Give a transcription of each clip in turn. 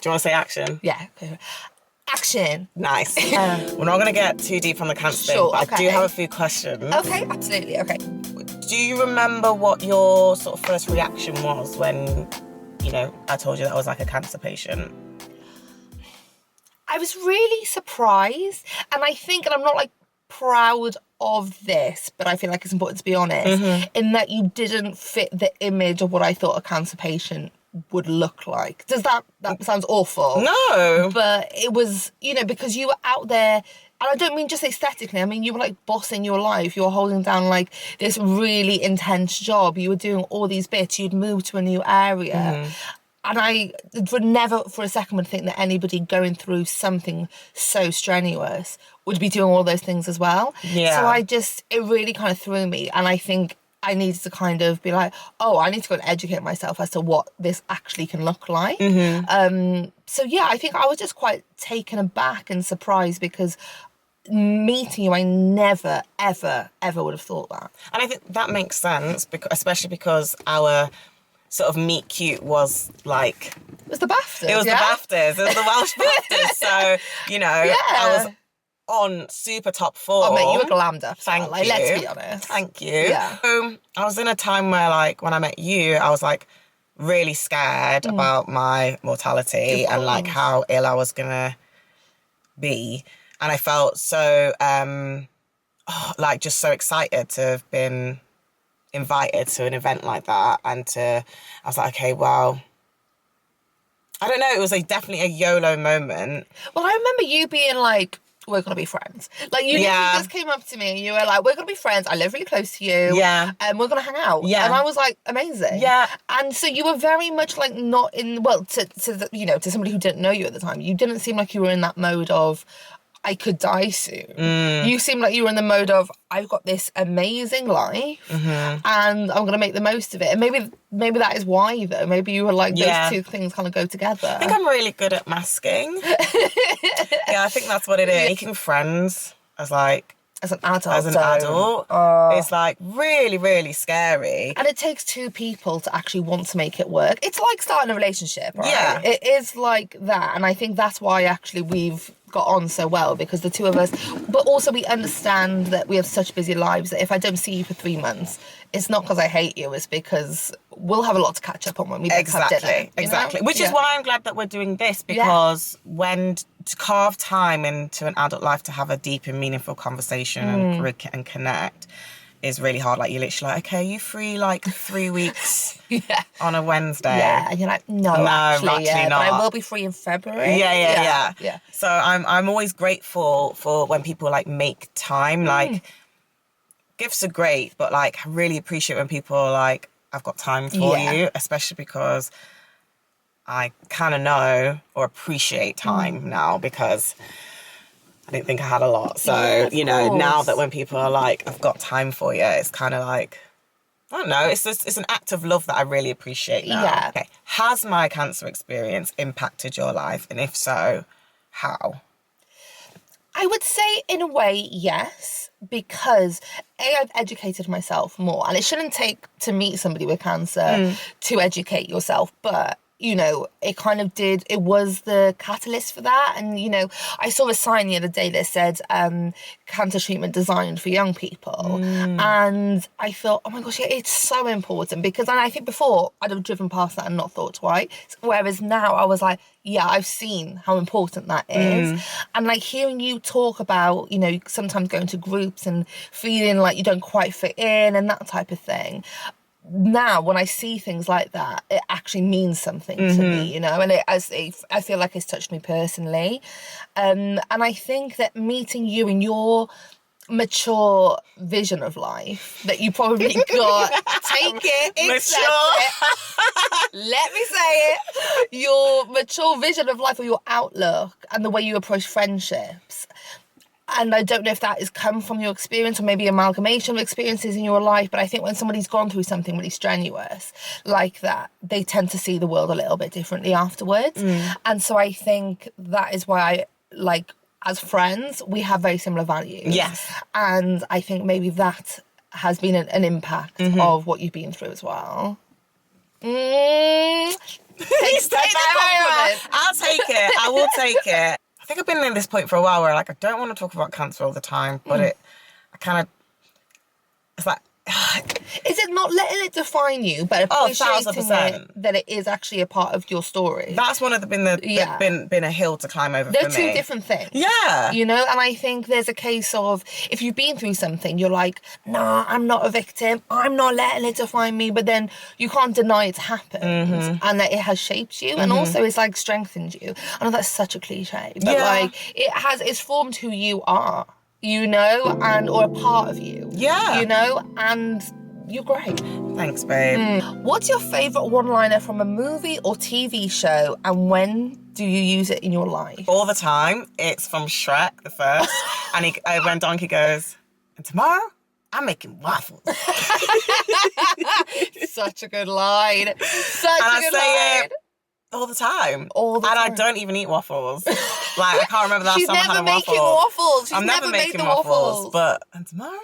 you want to say action? Yeah. Action. Nice. We're not going to get too deep on the cancer thing, but I do have a few questions. Okay, absolutely. Okay. Do you remember what your sort of first reaction was when, you know, I told you that I was like a cancer patient? I was really surprised, and I think, and I'm not like proud of this, but I feel like it's important to be honest, in that you didn't fit the image of what I thought a cancer patient would look like. Does that sounds awful? No. But it was, you know, because you were out there, and I don't mean just aesthetically, I mean you were like bossing your life, you were holding down like this really intense job, you were doing all these bits, you'd moved to a new area. And I would never for a second would think that anybody going through something so strenuous would be doing all those things as well. Yeah. So it really kind of threw me. And I think I needed to kind of be like, oh, I need to go and educate myself as to what this actually can look like. So yeah, I think I was just quite taken aback and surprised because meeting you, I never, ever, ever would have thought that. And I think that makes sense, especially because our sort of meet cute was like... It was the BAFTAs, It was the BAFTAs. It was the Welsh BAFTAs. So, you know, I was on super top form. Oh, mate, you were glammed up. Thank you. Let's be honest. Thank you. Yeah. I was in a time where, like, when I met you, I was, like, really scared about my mortality and, like, how ill I was going to be. And I felt so, like, just so excited to have been invited to an event like that, and I was like, okay, well, I don't know, it was like definitely a YOLO moment. Well, I remember you being like, we're gonna be friends. Like you just came up to me and you were like, we're gonna be friends, I live really close to you, and we're gonna hang out. And I was like, amazing. And so you were very much like not in, well, to somebody who didn't know you at the time, you didn't seem like you were in that mode of I could die soon. You seem like you were in the mode of, I've got this amazing life and I'm going to make the most of it. And maybe that is why, though. Maybe you were like, those two things kind of go together. I think I'm really good at masking. I think that's what it is. Making friends as an adult, it's like really, really scary. And it takes two people to actually want to make it work. It's like starting a relationship, right? Yeah. It is like that. And I think that's why actually we've got on so well, because the two of us, but also we understand that we have such busy lives that if I don't see you for 3 months, it's not because I hate you, it's because we'll have a lot to catch up on when we have dinner. Exactly. Which is why I'm glad that we're doing this, because when to carve time into an adult life to have a deep and meaningful conversation and connect is really hard. Like, you're literally like, okay, you free like 3 weeks on a Wednesday? Yeah, and you're like, no, actually not. But I will be free in February. Yeah. So I'm always grateful for when people like make time. Like, gifts are great, but like I really appreciate when people are like, I've got time for you, especially because I kind of know or appreciate time now, because I didn't think I had a lot. So, you know, now that when people are like, I've got time for you, it's kind of like, I don't know, it's an act of love that I really appreciate now. Yeah. Okay. Has my cancer experience impacted your life? And if so, how? I would say in a way, yes, because I've educated myself more, and it shouldn't take to meet somebody with cancer to educate yourself, but you know, it kind of did, it was the catalyst for that. And, you know, I saw a sign the other day that said cancer treatment designed for young people. And I thought, oh my gosh, yeah, it's so important, because I think before I'd have driven past that and not thought twice. Whereas now I was like, yeah, I've seen how important that is. And like hearing you talk about, you know, sometimes going to groups and feeling like you don't quite fit in and that type of thing. Now, when I see things like that, it actually means something to me, you know, and I feel like it's touched me personally. And I think that meeting you and your mature vision of life that you probably got, take it, accept it, let me say it, your mature vision of life or your outlook and the way you approach friendships. And I don't know if that has come from your experience or maybe amalgamation of experiences in your life, but I think when somebody's gone through something really strenuous like that, they tend to see the world a little bit differently afterwards. And so I think that is why as friends, we have very similar values. Yes. And I think maybe that has been an impact of what you've been through as well. Take the compliment. I'll take it. I will take it. I think I've been in this point for a while where like I don't want to talk about cancer all the time, but it's like is it not letting it define you, but appreciating 1,000%. that it is actually a part of your story? That's one of the been a hill to climb over. They're for me. two different things. Yeah. You know, and I think there's a case of if you've been through something, you're like, nah, I'm not a victim. I'm not letting it define me. But then you can't deny it's happened and that it has shaped you. And also it's like strengthened you. I know that's such a cliche, but like it's formed who you are. You know, and or a part of you. Yeah. You know, and you're great. Thanks, babe. What's your favourite one-liner from a movie or TV show, and when do you use it in your life? All the time. It's from Shrek, the first. And when Donkey goes, and tomorrow, I'm making waffles. Such a good line. Such a good line. It all the time. All the time. And I don't even eat waffles. Like, I can't remember the last time I had a waffle. She's never making waffles. I'm never making waffles. But and tomorrow,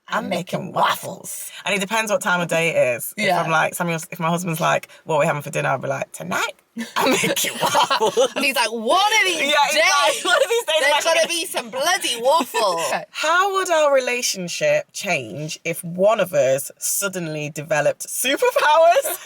I'm making waffles. And it depends what time of day it is. Yeah. If I'm like, if my husband's like, what are we having for dinner? I'll be like, tonight, I'm making waffles. And he's like, one of these days, like, one of these days there's going to be some bloody waffles. How would our relationship change if one of us suddenly developed superpowers?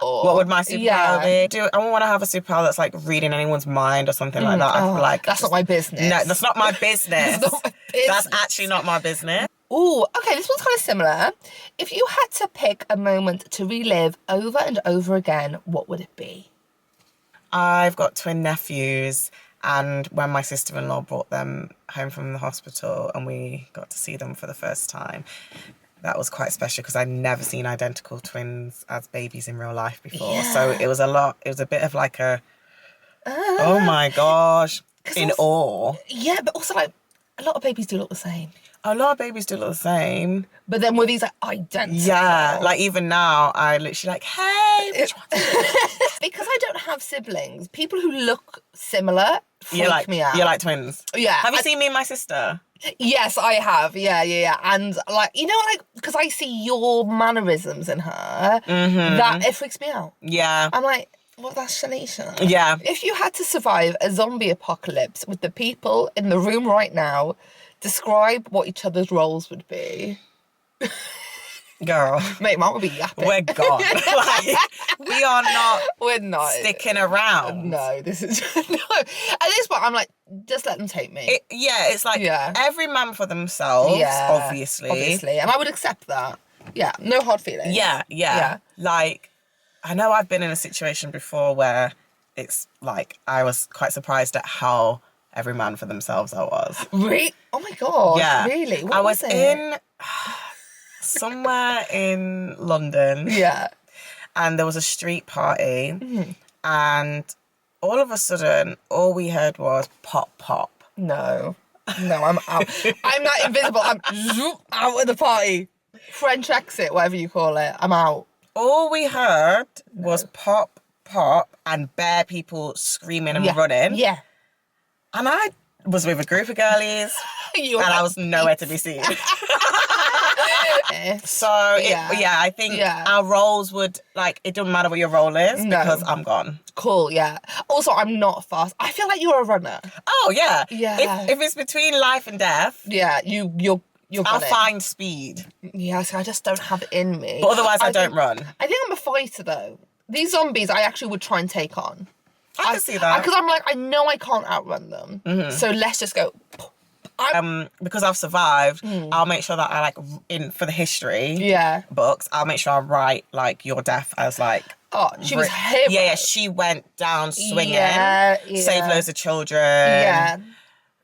What would my superpower be? I want to have a superpower that's like reading anyone's mind or something like that. I feel like that's not my business. No, that's not my business. That's not my business. That's actually not my business. Ooh, okay, this one's kind of similar. If you had to pick a moment to relive over and over again, what would it be? I've got twin nephews, and when my sister-in-law brought them home from the hospital and we got to see them for the first time, that was quite special because I'd never seen identical twins as babies in real life before. Yeah. So it was a bit of like oh my gosh, in awe. Yeah, but also like a lot of babies do look the same. A lot of babies do look the same. But then were these like identical? Yeah, like even now, I literally like, hey, which one? Because I don't have siblings, people who look similar freak me out. You're like twins? Yeah. Have you seen me and my sister? Yes, I have. Yeah. And like, you know, like, because I see your mannerisms in her, that it freaks me out. Yeah. I'm like, well, that's Shalisha. Yeah. If you had to survive a zombie apocalypse with the people in the room right now, describe what each other's roles would be. Girl. Mate, mine would be yapping. We're gone. Like, we're not sticking around. No, this is... No. At this point, I'm like, just let them take me. It's like every man for themselves, obviously. And I would accept that. Yeah, no hard feelings. Yeah. Like, I know I've been in a situation before where it's like, I was quite surprised at how every man for themselves I was. Really? Oh my God. Yeah. Really? What I was it? in... somewhere in London. Yeah. And there was a street party. And all of a sudden, all we heard was pop, pop. No, I'm out. I'm not invisible. I'm out of the party. French exit, whatever you call it. I'm out. All we heard was pop, pop, and bare people screaming and running. Yeah. And I was with a group of girlies. And I was nowhere to be seen. So, I think our roles would, like, it doesn't matter what your role is because I'm gone. Cool, yeah. Also, I'm not fast. I feel like you're a runner. Oh, yeah. Yeah. If it's between life and death. Yeah, you're I'll find speed. Yeah, so I just don't have it in me. But otherwise, I don't run. I think I'm a fighter, though. These zombies, I actually would try and take on. I can see that. Because I'm like, I know I can't outrun them. So let's just go... because I've survived, I'll make sure that I for the history books, I'll make sure I write like your death as like she was hero. Yeah, she went down swinging, saved loads of children.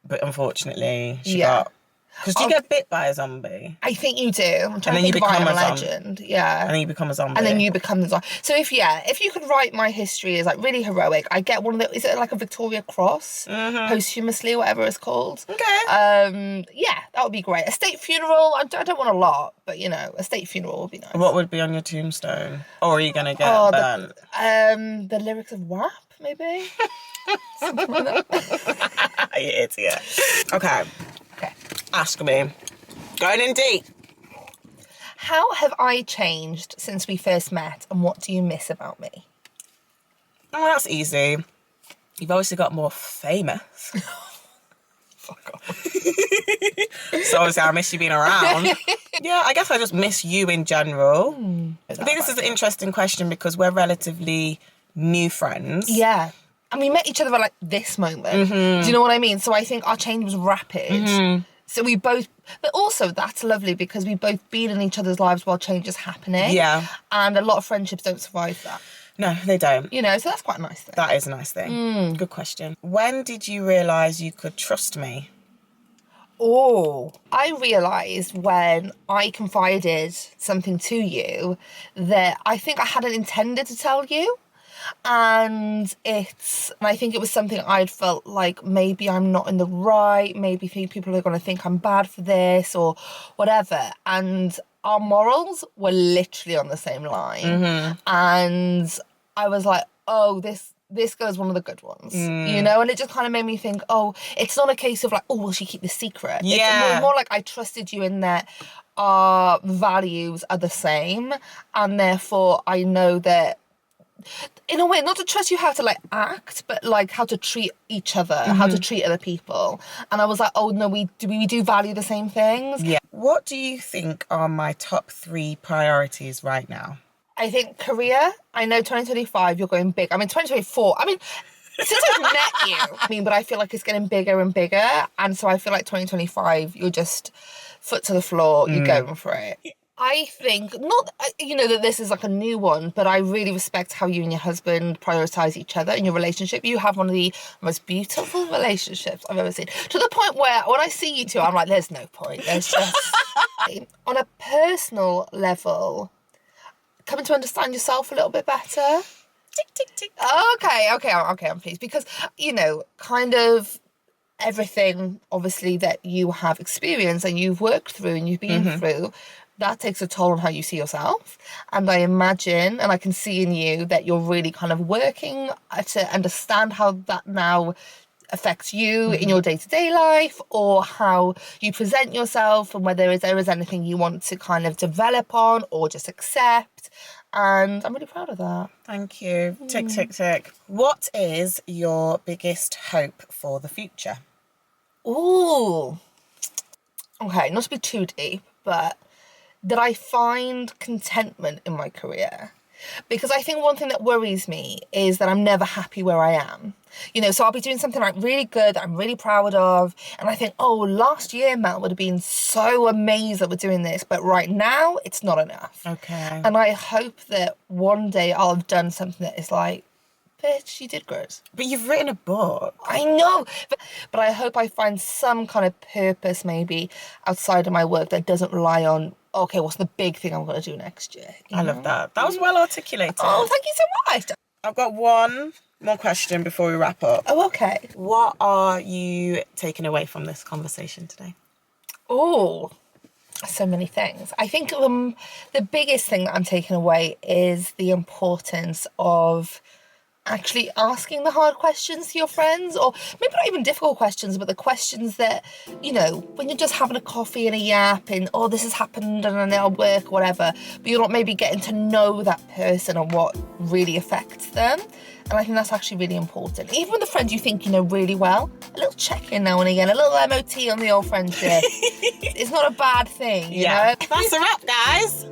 But unfortunately, she got. Because do you get bit by a zombie? I think you do. I'm trying to think of a legend. Yeah. And then you become a zombie. And then you become the zombie. So if you could write my history as like really heroic, I get one of the, is it like a Victoria Cross? Posthumously, whatever it's called. Okay. That would be great. A state funeral, I don't want a lot, but you know, a state funeral would be nice. What would be on your tombstone? Or are you going to get burnt? The lyrics of WAP, maybe? Something like that. You idiot. Okay. Ask me. Going in deep. How have I changed since we first met, and what do you miss about me? Oh, that's easy. You've obviously got more famous. Fuck off. So obviously I miss you being around. Yeah, I guess I just miss you in general. I think this is an interesting question because we're relatively new friends. Yeah. And we met each other at like this moment. Do you know what I mean? So I think our change was rapid. So we both, but also that's lovely because we've both been in each other's lives while change is happening. Yeah. And a lot of friendships don't survive that. No, they don't. You know, so that's quite a nice thing. That is a nice thing. Good question. When did you realise you could trust me? Oh, I realised when I confided something to you that I think I hadn't intended to tell you. And I think it was something I'd felt like maybe I'm not in the right, maybe people are going to think I'm bad for this or whatever. And our morals were literally on the same line. And I was like, oh, this girl's one of the good ones, you know? And it just kind of made me think, oh, it's not a case of like, oh, will she keep the secret? Yeah. It's more like I trusted you in that our values are the same. And therefore I know that, in a way, not to trust you how to like act, but like how to treat each other, how to treat other people. And I was like, oh no, we do value the same things. Yeah. What do you think are my top 3 priorities right now? I think career. I know 2025 you're going big. I mean 2024. I mean, since I've met you, but I feel like it's getting bigger and bigger. And so I feel like 2025 you're just foot to the floor, you're going for it. I think, not, you know, that this is like a new one, but I really respect how you and your husband prioritise each other in your relationship. You have one of the most beautiful relationships I've ever seen. To the point where when I see you two, I'm like, there's no point. There's just... On a personal level, coming to understand yourself a little bit better. Tick, tick, tick. Okay, I'm pleased. Because, you know, kind of everything, obviously, that you have experienced and you've worked through and you've been through... that takes a toll on how you see yourself. And I imagine, and I can see in you, that you're really kind of working to understand how that now affects you in your day-to-day life, or how you present yourself, and whether there is anything you want to kind of develop on or just accept. And I'm really proud of that. Thank you. Tick, tick, tick. What is your biggest hope for the future? Ooh. Okay, not to be too deep, but... that I find contentment in my career. Because I think one thing that worries me is that I'm never happy where I am. You know, so I'll be doing something like really good that I'm really proud of. And I think, oh, last year, Mel would have been so amazed that we're doing this. But right now, it's not enough. Okay. And I hope that one day I'll have done something that is like, bitch, you did good. But you've written a book. I know. But I hope I find some kind of purpose maybe outside of my work that doesn't rely on, okay, what's the big thing I'm going to do next year? I love that. That was well articulated. Oh, thank you so much. I've got one more question before we wrap up. Oh, okay. What are you taking away from this conversation today? Oh, so many things. I think the biggest thing that I'm taking away is the importance of actually asking the hard questions to your friends, or maybe not even difficult questions, but the questions that, you know, when you're just having a coffee and a yap and, oh, this has happened and then it'll work or whatever, but you're not maybe getting to know that person and what really affects them. And I think that's actually really important. Even with the friends you think you know really well, a little check-in now and again, a little MOT on the old friendship. It's not a bad thing, you know? That's a wrap, guys.